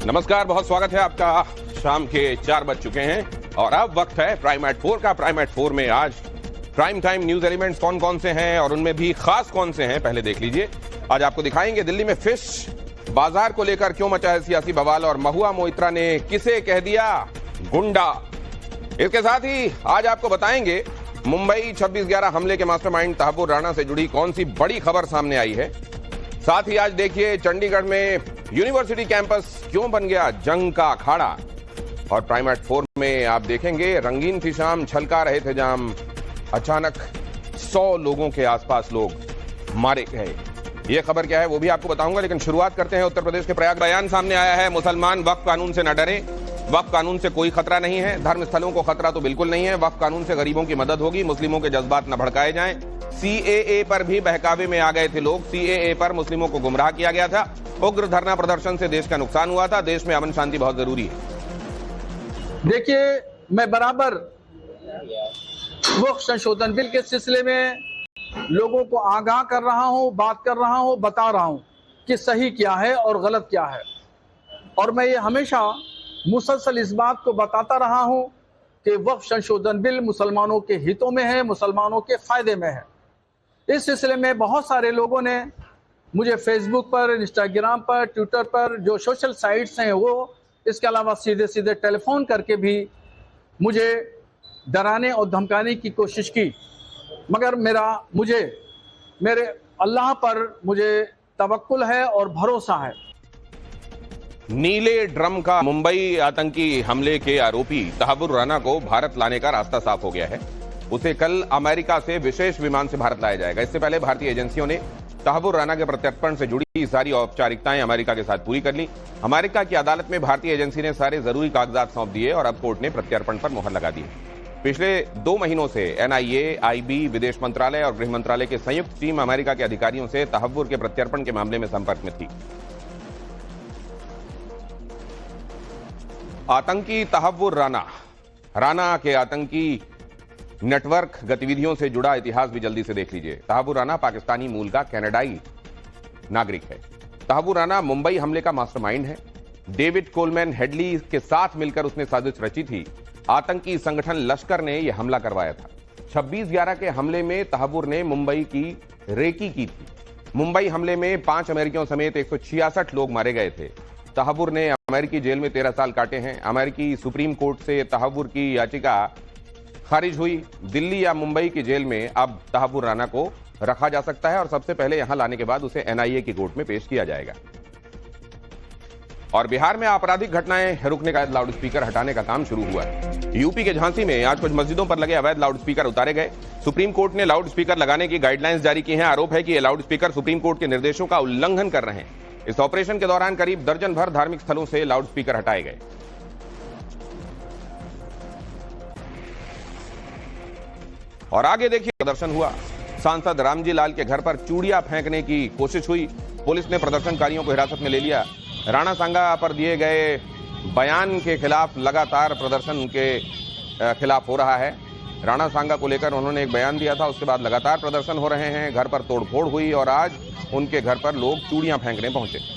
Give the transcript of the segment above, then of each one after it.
नमस्कार, बहुत स्वागत है आपका। शाम के 4 बज चुके हैं और अब वक्त है प्राइम एट 4 का। प्राइम एट 4 में आज प्राइम टाइम न्यूज एलिमेंट्स कौन कौन से हैं और उनमें भी खास कौन से हैं, पहले देख लीजिए। आज आपको दिखाएंगे दिल्ली में फिश बाजार को लेकर क्यों मचा है सियासी बवाल और महुआ मोइत्रा ने किसे कह दिया गुंडा। इसके साथ ही आज आपको बताएंगे मुंबई 26/11 हमले के मास्टरमाइंड तहव्वुर राणा से जुड़ी कौन सी बड़ी खबर सामने आई है। साथ ही आज देखिए चंडीगढ़ में यूनिवर्सिटी कैंपस क्यों बन गया जंग का अखाड़ा। और प्राइम एट 4 में आप देखेंगे रंगीन थी शाम, छलका रहे थे जाम, अचानक 100 लोगों के आसपास लोग मारे गए। ये खबर क्या है वो भी आपको बताऊंगा, लेकिन शुरुआत करते हैं उत्तर प्रदेश के प्रयाग। बयान सामने आया है, मुसलमान वक्फ कानून से न डरे, वक्फ कानून से कोई खतरा नहीं है, धर्म स्थलों को खतरा तो बिल्कुल नहीं है, वक्फ कानून से गरीबों की मदद होगी, मुस्लिमों के जज्बात न भड़काए जाएं। सीएए पर भी बहकावे में आ गए थे लोग, सीएए पर मुस्लिमों को गुमराह किया गया था। उग्र धरना प्रदर्शन से देश का नुकसान हुआ था, देश में अमन शांति बहुत जरूरी है। देखिए, मैं बराबर वक्फ संशोधन बिल के सिलसिले में लोगों को आगाह कर रहा हूं, बात कर रहा हूं, बता रहा हूं कि सही क्या है और गलत क्या है। और मैं ये हमेशा मुसलसल इस बात को बताता रहा हूं कि वक्फ संशोधन बिल मुसलमानों के हितों में है, मुसलमानों के फायदे में है। इस सिलसिले में बहुत सारे लोगों ने मुझे फेसबुक पर, इंस्टाग्राम पर, ट्विटर पर, जो सोशल साइट्स हैं वो, इसके अलावा सीधे सीधे टेलीफोन करके भी मुझे डराने और धमकाने की कोशिश की। मगर मेरे अल्लाह पर मुझे तवक्कुल है और भरोसा है। नीले ड्रम का मुंबई आतंकी हमले के आरोपी तहव्वुर राणा को भारत लाने का रास्ता साफ हो गया है। उसे कल अमेरिका से विशेष विमान से भारत लाया जाएगा। इससे पहले भारतीय एजेंसियों ने तहव्वुर राणा के प्रत्यर्पण से जुड़ी सारी औपचारिकताएं अमेरिका के साथ पूरी कर ली। अमेरिका की अदालत में भारतीय एजेंसी ने सारे जरूरी कागजात सौंप दिए और अब कोर्ट ने प्रत्यर्पण पर मुहर लगा दी। पिछले 2 महीनों से एनआईए, आईबी, विदेश मंत्रालय और गृह मंत्रालय की संयुक्त टीम अमेरिका के अधिकारियों से तहव्वुर के प्रत्यर्पण के मामले में संपर्क में थी। आतंकी तहव्वुर राणा के आतंकी नेटवर्क गतिविधियों से जुड़ा इतिहास भी जल्दी से देख लीजिए। तहव्वुर राणा पाकिस्तानी मूल का कनाडाई नागरिक है। तहव्वुर राणा मुंबई हमले का मास्टरमाइंड है। डेविड कोलमैन हेडली के साथ मिलकर उसने साजिश रची थी। आतंकी संगठन लश्कर ने यह हमला करवाया था। 26/11 के हमले में तहव्वुर ने मुंबई की रेकी की थी। मुंबई हमले में 5 अमेरिकियों समेत 166 लोग मारे गए थे। तहव्वुर ने अमेरिकी जेल में 13 साल काटे हैं। अमेरिकी सुप्रीम कोर्ट से तहव्वुर की याचिका खारिज हुई। दिल्ली या मुंबई की जेल में अब तहव्वुर राणा को रखा जा सकता है और सबसे पहले यहां लाने के बाद उसे एनआईए की कोर्ट में पेश किया जाएगा। और बिहार में आपराधिक घटनाएं रुकने का लाउड स्पीकर हटाने का काम शुरू हुआ है। यूपी के झांसी में आज कुछ मस्जिदों पर लगे अवैध लाउड स्पीकर उतारे गए। सुप्रीम कोर्ट ने लाउड स्पीकर लगाने की गाइडलाइंस जारी की हैं। आरोप है कि ये लाउड स्पीकर सुप्रीम कोर्ट के निर्देशों का उल्लंघन कर रहे हैं। इस ऑपरेशन के दौरान करीब दर्जन भर धार्मिक स्थलों से लाउड स्पीकर हटाए गए। और आगे देखिए प्रदर्शन हुआ। सांसद रामजी लाल के घर पर चूड़ियां फेंकने की कोशिश हुई। पुलिस ने प्रदर्शनकारियों को हिरासत में ले लिया। राणा सांगा पर दिए गए बयान के खिलाफ लगातार प्रदर्शन के खिलाफ हो रहा है। राणा सांगा को लेकर उन्होंने एक बयान दिया था, उसके बाद लगातार प्रदर्शन हो रहे हैं। घर पर तोड़फोड़ हुई और आज उनके घर पर लोग चूड़ियां फेंकने पहुंचे।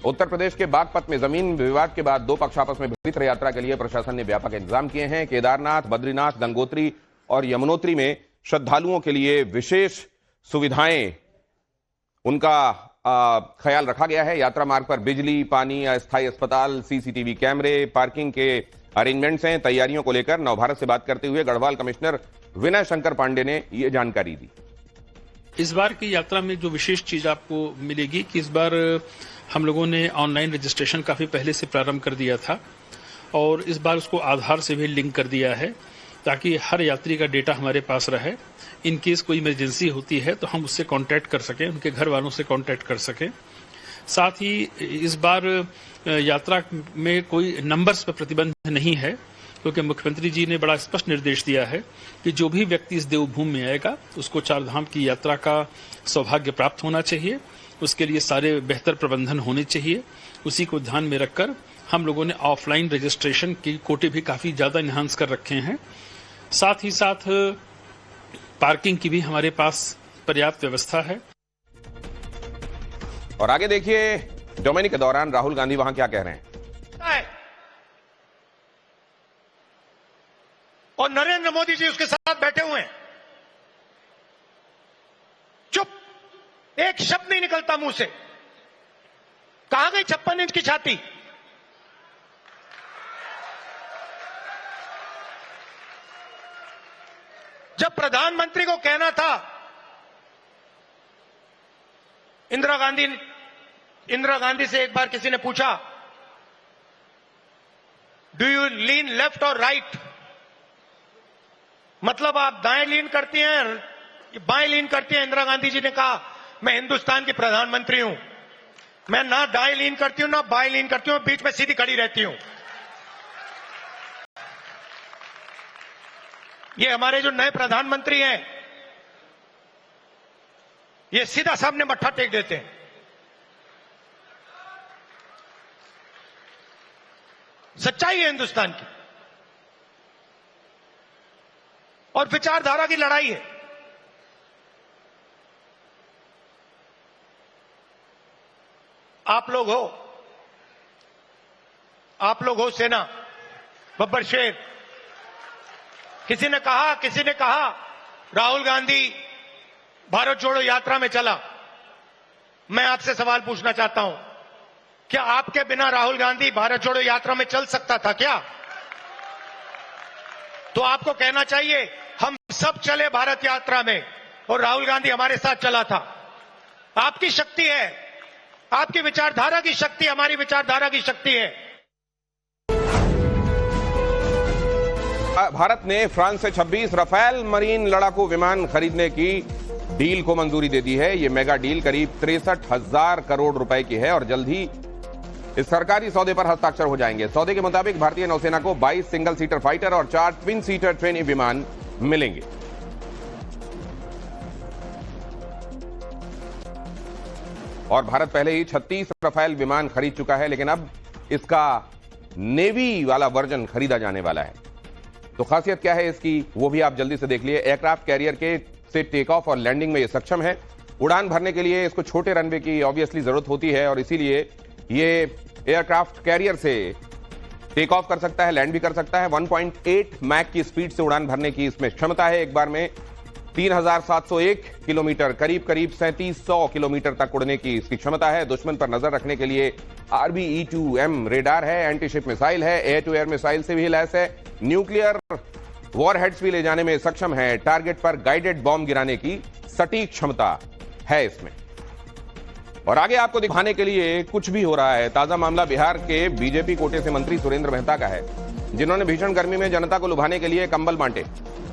उत्तर प्रदेश के बागपत में जमीन विवाद के बाद 2 पक्ष आपस में पवित्र यात्रा के लिए प्रशासन ने व्यापक इंतजाम किए हैं। केदारनाथ, बद्रीनाथ, गंगोत्री और यमुनोत्री में श्रद्धालुओं के लिए विशेष सुविधाएं, उनका ख्याल रखा गया है। यात्रा मार्ग पर बिजली, पानी, अस्थायी अस्पताल, सीसीटीवी कैमरे, पार्किंग के अरेंजमेंट्स हैं। तैयारियों को लेकर नवभारत से बात करते हुए गढ़वाल कमिश्नर विनय शंकर पांडे ने यह जानकारी दी। इस बार की यात्रा में जो विशेष चीज आपको मिलेगी कि इस बार हम लोगों ने ऑनलाइन रजिस्ट्रेशन काफी पहले से प्रारंभ कर दिया था और इस बार उसको आधार से भी लिंक कर दिया है ताकि हर यात्री का डेटा हमारे पास रहे। इन केस कोई इमरजेंसी होती है तो हम उससे कांटेक्ट कर सकें, उनके घर वालों से कांटेक्ट कर सकें। साथ ही इस बार यात्रा में कोई नंबर्स पर प्रतिबंध नहीं है क्योंकि मुख्यमंत्री जी ने बड़ा स्पष्ट निर्देश दिया है कि जो भी व्यक्ति इस देवभूमि में आएगा उसको 4 धाम की यात्रा का सौभाग्य प्राप्त होना चाहिए। उसके लिए सारे बेहतर प्रबंधन होने चाहिए। उसी को ध्यान में रखकर हम लोगों ने ऑफलाइन रजिस्ट्रेशन की कोटे भी काफी ज्यादा एनहांस कर रखे हैं। साथ ही साथ पार्किंग की भी हमारे पास पर्याप्त व्यवस्था है। और आगे देखिए डोमिनिक के दौरान राहुल गांधी वहां क्या कह रहे हैं। और नरेंद्र मोदी जी उसके साथ बैठे हुए हैं, चुप, एक शब्द नहीं निकलता मुंह से। कहां गई 56 इंच की छाती? जब प्रधानमंत्री को कहना था, इंदिरा गांधी से एक बार किसी ने पूछा, डू यू लीन लेफ्ट और राइट, मतलब आप दाएं लीन करती हैं बाएं लीन करती हैं? इंदिरा गांधी जी ने कहा, मैं हिंदुस्तान की प्रधानमंत्री हूं, मैं ना दाएं लीन करती हूं ना बाएं लीन करती हूं, बीच में सीधी खड़ी रहती हूं। ये हमारे जो नए प्रधानमंत्री हैं, ये सीधा सामने मत्था टेक देते हैं। सच्चाई है हिंदुस्तान की, और विचारधारा की लड़ाई है। आप लोग हो सेना, बब्बर शेर। किसी ने कहा राहुल गांधी भारत जोड़ो यात्रा में चला। मैं आपसे सवाल पूछना चाहता हूं, क्या आपके बिना राहुल गांधी भारत जोड़ो यात्रा में चल सकता था क्या? तो आपको कहना चाहिए, हम सब चले भारत यात्रा में और राहुल गांधी हमारे साथ चला था। आपकी शक्ति है, आपकी विचारधारा की शक्ति हमारी विचारधारा की शक्ति है। भारत ने फ्रांस से 26 राफेल मरीन लड़ाकू विमान खरीदने की डील को मंजूरी दे दी है। यह मेगा डील करीब 63,000 करोड़ रुपए की है और जल्द ही इस सरकारी सौदे पर हस्ताक्षर हो जाएंगे। सौदे के मुताबिक भारतीय नौसेना को 22 सिंगल सीटर फाइटर और 4 ट्विन सीटर ट्रेनी विमान मिलेंगे। और भारत पहले ही 36 राफेल विमान खरीद चुका है, लेकिन अब इसका नेवी वाला वर्जन खरीदा जाने वाला है। तो खासियत क्या है इसकी, वो भी आप जल्दी से देख लिए। एयरक्राफ्ट कैरियर के से टेक ऑफ और लैंडिंग में ये सक्षम है। उड़ान भरने के लिए इसको छोटे रनवे की ऑब्वियसली जरूरत होती है और इसीलिए ये एयरक्राफ्ट कैरियर से टेक ऑफ कर सकता है, लैंड भी कर सकता है। 1.8 मैक की स्पीड से उड़ान भरने की इसमें क्षमता है। एक बार में 3,701 किलोमीटर, करीब 3,700 किलोमीटर तक उड़ने की इसकी क्षमता है। दुश्मन पर नजर रखने के लिए RBE-2M रेडार है, एंटीशिप मिसाइल है, एयर टू एयर मिसाइल से भी लैस है, न्यूक्लियर वॉरहेड्स भी ले जाने में सक्षम है। टारगेट पर गाइडेड बॉम्ब गिराने की सटीक क्षमता है इसमें। और आगे आपको दिखाने के लिए कुछ भी हो रहा है। ताजा मामला बिहार के बीजेपी कोटे से मंत्री सुरेंद्र मेहता का है, जिन्होंने भीषण गर्मी में जनता को लुभाने के लिए कंबल बांटे।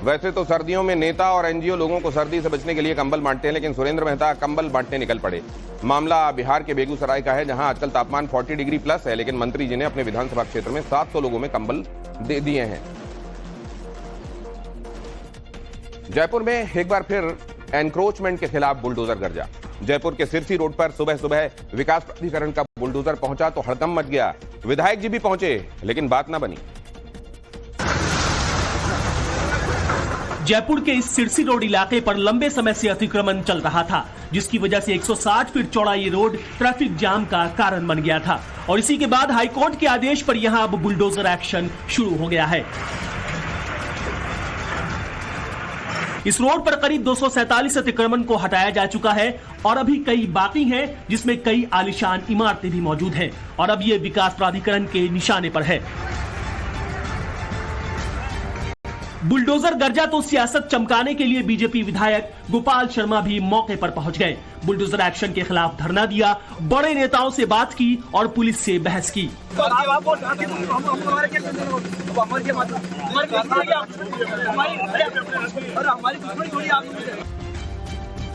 वैसे तो सर्दियों में नेता और एनजीओ लोगों को सर्दी से बचने के लिए कंबल बांटते हैं, लेकिन सुरेंद्र मेहता कंबल बांटने निकल पड़े। मामला बिहार के बेगूसराय का है, जहां आजकल तापमान 40 डिग्री प्लस है, लेकिन मंत्री जी ने अपने विधानसभा क्षेत्र में 700 लोगों में कंबल दे दिए हैं। जयपुर में एक बार फिर एनक्रोचमेंट के खिलाफ बुलडोजर गर्जा। जयपुर के सिरसी रोड पर सुबह सुबह विकास प्राधिकरण का बुलडोजर पहुंचा तो हड़कंप मच गया। विधायक जी भी पहुंचे, लेकिन बात ना बनी। जयपुर के इस सिरसी रोड इलाके पर लंबे समय से अतिक्रमण चल रहा था, जिसकी वजह से 160 फीट चौड़ा ये रोड ट्रैफिक जाम का कारण बन गया था। और इसी के बाद हाईकोर्ट के आदेश पर यहां अब बुलडोजर एक्शन शुरू हो गया है। इस रोड पर करीब 247 अतिक्रमण को हटाया जा चुका है और अभी कई बाकी हैं, जिसमें कई आलीशान इमारतें भी मौजूद हैं और अब ये विकास प्राधिकरण के निशाने पर है। बुलडोजर गर्जा तो सियासत चमकाने के लिए बीजेपी विधायक गोपाल शर्मा भी मौके पर पहुंच गए। बुलडोजर एक्शन के खिलाफ धरना दिया, बड़े नेताओं से बात की और पुलिस से बहस की।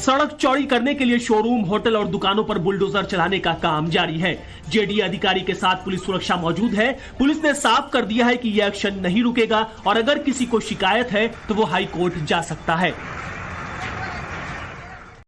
सड़क चौड़ी करने के लिए शोरूम, होटल और दुकानों पर बुलडोजर चलाने का काम जारी है। जेडीए अधिकारी के साथ पुलिस सुरक्षा मौजूद है। पुलिस ने साफ कर दिया है कि यह एक्शन नहीं रुकेगा और अगर किसी को शिकायत है तो वो हाई कोर्ट जा सकता है।